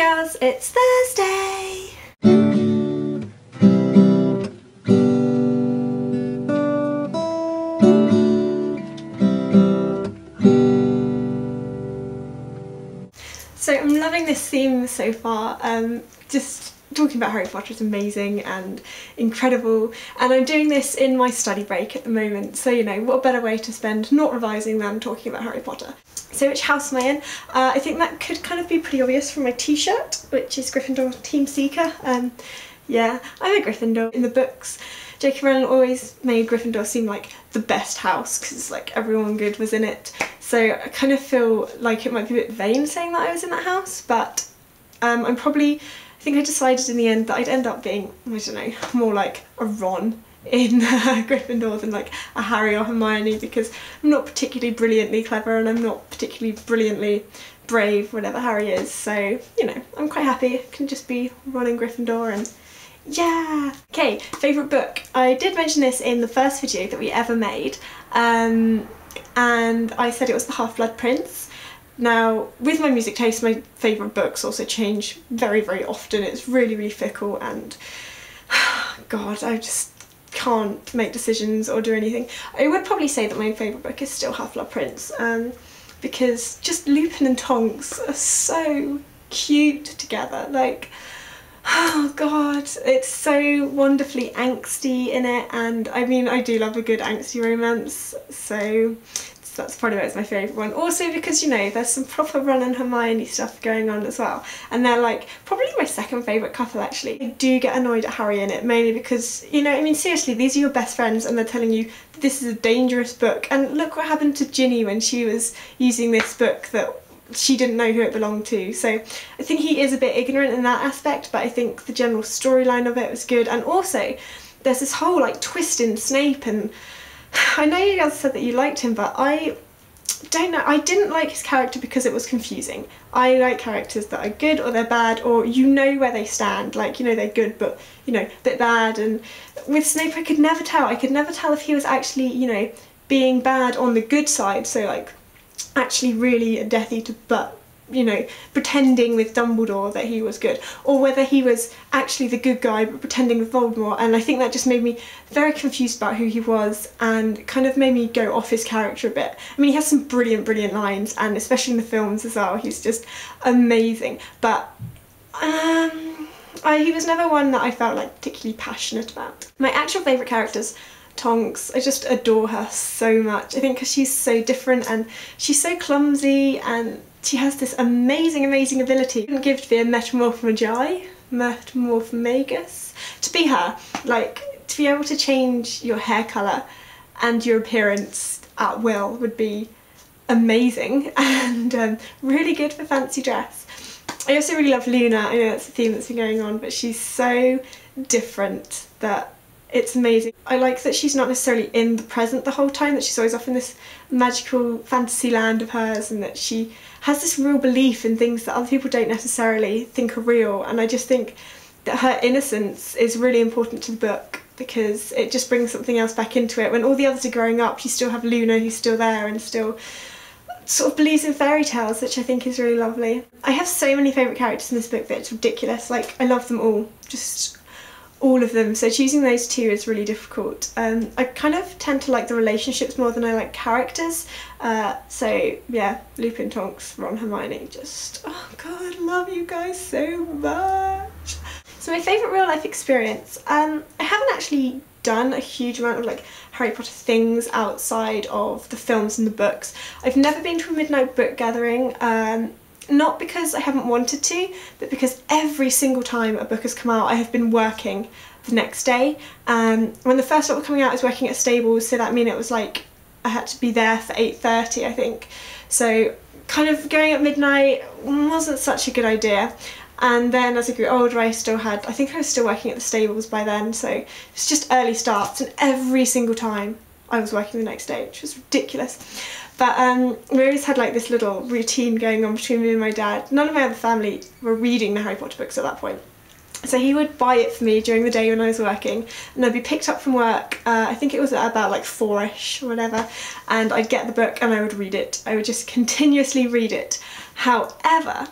girls, it's Thursday! So I'm loving this theme so far. Just talking about Harry Potter is amazing and incredible, and I'm doing this in my study break at the moment, so you know, what better way to spend not revising than talking about Harry Potter. So which house am I in? I think that could kind of be pretty obvious from my t-shirt, which is Gryffindor Team Seeker. Yeah, I'm a Gryffindor. In the books, J.K. Rowling always made Gryffindor seem like the best house because like everyone good was in it. So I kind of feel like it might be a bit vain saying that I was in that house, but I think I decided in the end that I'd end up being, I don't know, more like a Ron in Gryffindor than like a Harry or Hermione, because I'm not particularly brilliantly clever and I'm not particularly brilliantly brave, whatever Harry is, so you know, I'm quite happy. I can just be Ron in Gryffindor and yeah! Okay, favourite book. I did mention this in the first video that we ever made, and I said it was The Half-Blood Prince. Now, with my music taste, my favourite books also change very, very often. It's really, really fickle and God, I just can't make decisions or do anything. I would probably say that my favourite book is still Half-Blood Prince, because just Lupin and Tonks are so cute together. Like, oh God, it's so wonderfully angsty in it, and I mean, I do love a good angsty romance, so that's probably why it's my favourite one. Also because, you know, there's some proper Ron and Hermione stuff going on as well, and they're like probably my second favourite couple actually. I do get annoyed at Harry in it, mainly because, you know, I mean seriously, these are your best friends and they're telling you this is a dangerous book, and look what happened to Ginny when she was using this book that she didn't know who it belonged to. So I think he is a bit ignorant in that aspect, but I think the general storyline of it was good, and also there's this whole like twist in Snape, and I know you guys said that you liked him, but I don't know, I didn't like his character because it was confusing. I like characters that are good or they're bad, or you know where they stand, like, you know, they're good but, you know, a bit bad, and with Snape I could never tell. I could never tell if he was actually, you know, being bad on the good side, so like actually really a Death Eater but, you know, pretending with Dumbledore that he was good, or whether he was actually the good guy but pretending with Voldemort, and I think that just made me very confused about who he was and kind of made me go off his character a bit. I mean, he has some brilliant lines, and especially in the films as well, he's just amazing, but he was never one that I felt like particularly passionate about. My actual favourite characters, Tonks, I just adore her so much. I think because she's so different and she's so clumsy, and she has this amazing ability give to be a metamorphomagus, to be her, like to be able to change your hair colour and your appearance at will would be amazing, and really good for fancy dress. I also really love Luna. I know that's a theme that's been going on, but she's so different that it's amazing. I like that she's not necessarily in the present the whole time, that she's always off in this magical fantasy land of hers, and that she has this real belief in things that other people don't necessarily think are real, and I just think that her innocence is really important to the book because it just brings something else back into it. When all the others are growing up, you still have Luna who's still there and still sort of believes in fairy tales, which I think is really lovely. I have so many favourite characters in this book that it's ridiculous. Like, I love them all, just all of them, so choosing those two is really difficult. I kind of tend to like the relationships more than I like characters, so yeah, Lupin, Tonks, Ron, Hermione, just, oh God, I love you guys so much. So my favourite real life experience, I haven't actually done a huge amount of like Harry Potter things outside of the films and the books. I've never been to a midnight book gathering, not because I haven't wanted to, but because every single time a book has come out I have been working the next day. When the first lot were coming out I was working at stables, so that meant it was like I had to be there for 8:30 I think. So kind of going at midnight wasn't such a good idea. And then as I grew older I think I was still working at the stables by then, so it was just early starts, and every single time I was working the next day, which was ridiculous. But we always had like this little routine going on between me and my dad. None of my other family were reading the Harry Potter books at that point. So he would buy it for me during the day when I was working, and I'd be picked up from work, I think it was at about like 4ish or whatever, and I'd get the book and I would read it. I would just continuously read it. However,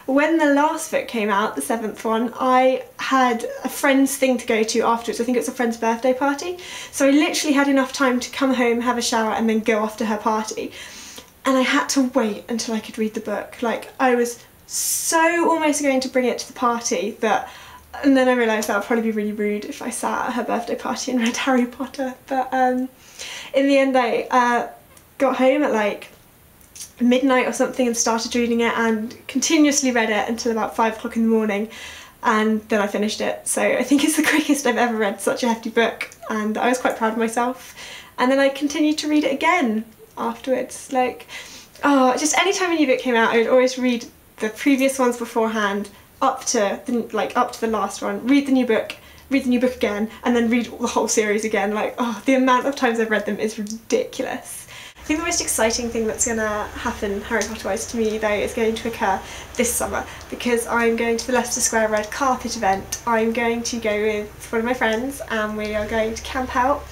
when the last book came out, the 7th one, I had a friend's thing to go to afterwards. I think it was a friend's birthday party. So I literally had enough time to come home, have a shower and then go off to her party. And I had to wait until I could read the book. Like, I was so almost going to bring it to the party that, and then I realised that would probably be really rude if I sat at her birthday party and read Harry Potter. But in the end I got home at like midnight or something and started reading it and continuously read it until about 5 o'clock in the morning, and then I finished it. So I think it's the quickest I've ever read such a hefty book, and I was quite proud of myself. And then I continued to read it again afterwards. Like, oh, just any time a new book came out I would always read the previous ones beforehand up to the last one, read the new book again, and then read the whole series again. Like, oh, the amount of times I've read them is ridiculous. I think the most exciting thing that's going to happen Harry Potter-wise to me though is going to occur this summer, because I'm going to the Leicester Square Red Carpet event. I'm going to go with one of my friends and we are going to camp out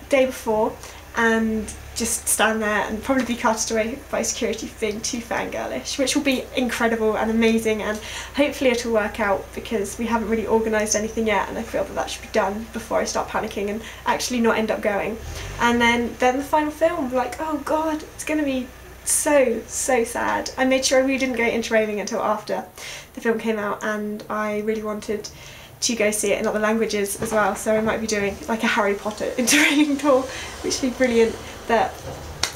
day before and just stand there and probably be carted away by security for being too fangirlish, which will be incredible and amazing, and hopefully it'll work out because we haven't really organised anything yet, and I feel that that should be done before I start panicking and actually not end up going. And then the final film, like, oh god, it's going to be so sad. I made sure we didn't go interrailing until after the film came out, and I really wanted to go see it in other languages as well, so I might be doing like a Harry Potter interrailing tour, which would be brilliant. But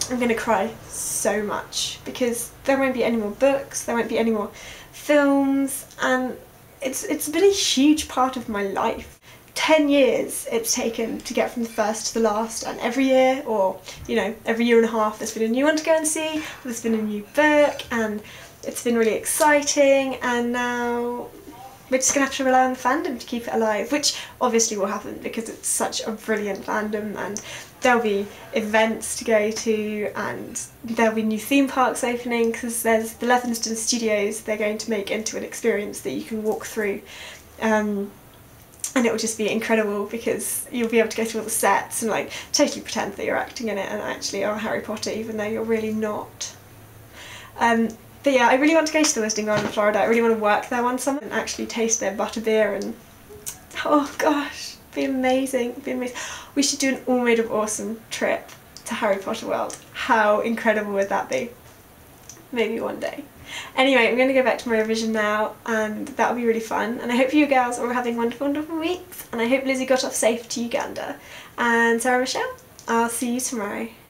I'm going to cry so much because there won't be any more books, there won't be any more films, and it's been a huge part of my life. 10 years it's taken to get from the first to the last, and every year, or you know, every year and a half there's been a new one to go and see, there's been a new book, and it's been really exciting, and now we're just going to have to rely on the fandom to keep it alive, which obviously will happen because it's such a brilliant fandom, and there'll be events to go to, and there'll be new theme parks opening, because there's the Levingston Studios they're going to make into an experience that you can walk through, and it will just be incredible because you'll be able to go through all the sets and like totally pretend that you're acting in it and actually are Harry Potter even though you're really not. But yeah, I really want to go to the Wizarding World in Florida. I really want to work there one summer and actually taste their butterbeer, and oh gosh, it'd be amazing, it'd be amazing. We should do an All Made of Awesome trip to Harry Potter World. How incredible would that be? Maybe one day. Anyway, I'm going to go back to my revision now, and that'll be really fun, and I hope you girls are all having wonderful, wonderful weeks, and I hope Lizzie got off safe to Uganda. And Sarah Michelle, I'll see you tomorrow.